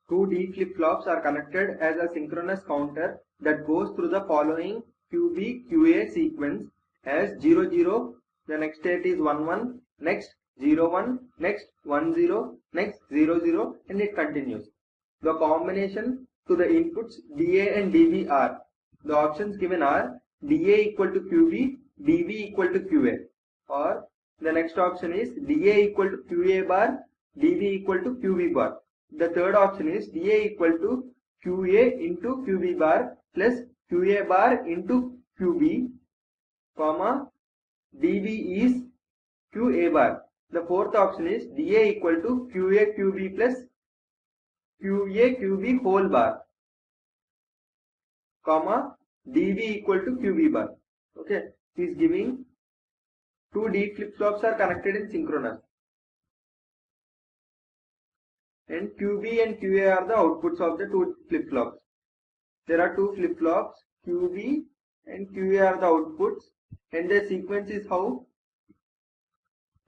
Two D flip-flops are connected as a synchronous counter that goes through the following QB QA sequence as 0 0, the next state is 1 1, next 0 1, next 1 0, next 0 0, and it continues. The combination to the inputs DA and DB are, the options given are DA equal to QB, DB equal to QA, or the next option is DA equal to QA bar, DB equal to QB bar. The third option is DA equal to QA into QB bar plus QA bar into QB, comma DB is QA bar. The fourth option is DA equal to QA QB plus QA QB whole bar, comma DB equal to QB bar. Okay, he is giving two D flip-flops are connected in synchronous, and QB and QA are the outputs of the two flip-flops. There are two flip-flops, QB and QA are the outputs, and the sequence is how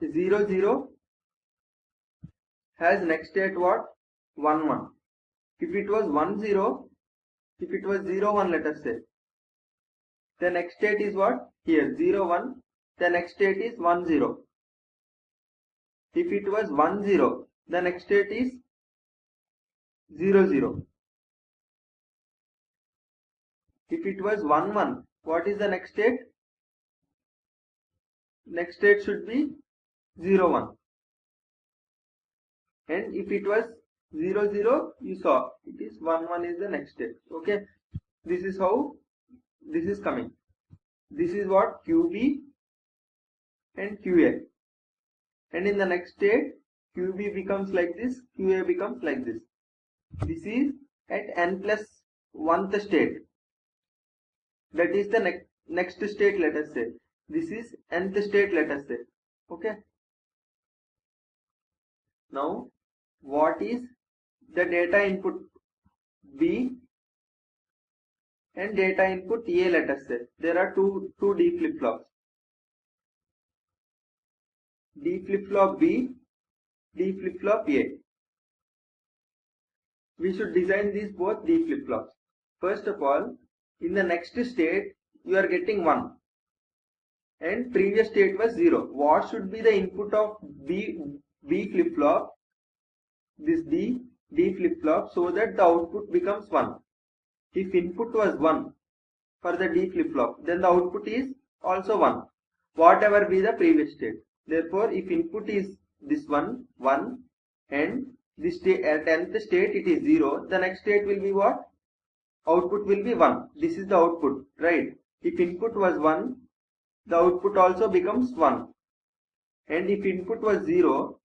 0 0 has next state what? 1 1. If it was 1 0, if it was 0 1, let us say, the next state is what? Here 0 1, the next state is 1 0. If it was 1 0, the next state is 0 0. If it was 1 1, what is the next state? Next state should be 0 1. And if it was 0 0, you saw it is 1 1 is the next state. Okay, this is how this is coming. This is what QB and QA, and in the next state QB becomes like this, QA becomes like this. This is at n plus 1th state, that is the next state, let us say. This is nth state, let us say. Okay, now what is the data input B and data input A, let us say. There are two D flip-flops, D flip-flop B, D flip-flop A. We should design these both D flip-flops. First of all, in the next state you are getting 1 and previous state was 0. What should be the input of B flip-flop, this D flip-flop, so that the output becomes 1. If input was 1 for the D flip-flop, then the output is also 1, whatever be the previous state. Therefore, if input is this one 1 and this state at nth state it is 0, the next state will be what? Output will be 1. This is the output, right? If input was 1, the output also becomes 1, and if input was 0,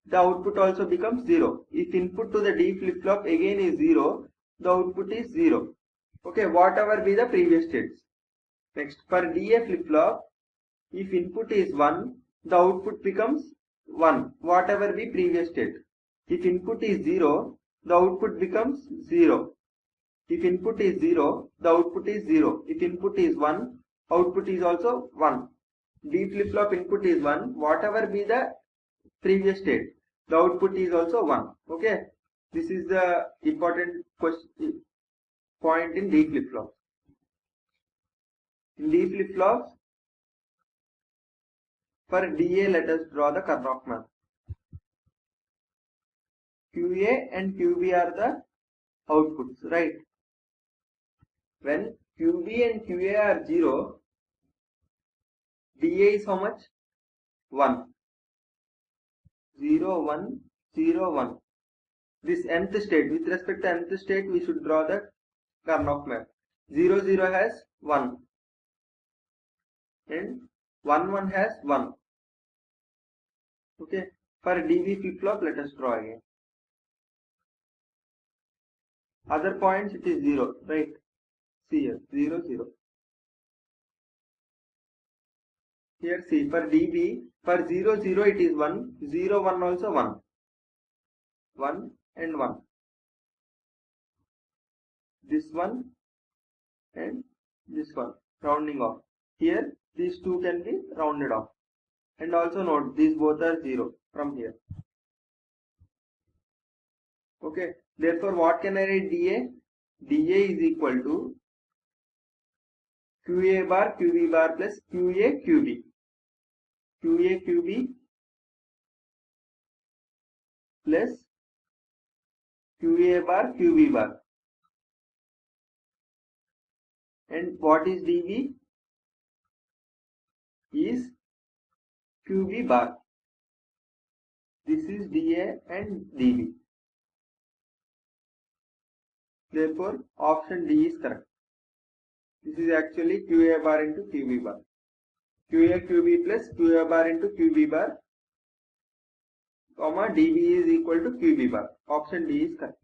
the output also becomes 0. If input to the D flip-flop again is 0, the output is 0. Okay, whatever be the previous states. Next, for DA flip-flop, if input is 1, the output becomes 1, whatever be previous state. If input is 0, the output becomes 0. If input is 0, the output is 0. If input is 1, output is also 1. D flip-flop input is 1, whatever be the previous state, the output is also 1. Okay, this is the important point in D flip-flops. In D flip-flops, for DA, let us draw the Karnaugh map. QA and QB are the outputs, right? When QB and QA are 0, DA is how much? 1. 0 1 0 1. This nth state, with respect to nth state, we should draw the Karnaugh map. 0 0 has 1 and 1 1 has 1. Okay, for DB flip-flop, let us draw again. Other points it is 0, right? See here, 0 0. Here see, for DB, for 0 0 it is 1, 0 1 also 1. 1 and 1. This one and this one, rounding off. Here these two can be rounded off. And also note, these both are 0 from here. Okay, therefore what can I write dA? dA is equal to QA bar QB bar plus QA QB. QA QB plus QA bar QB bar. And what is dB? Is QB bar. This is dA and dB. Therefore, option D is correct. This is actually QA bar into QB bar. QA QB plus QA bar into QB bar, comma dB is equal to QB bar. Option D is correct.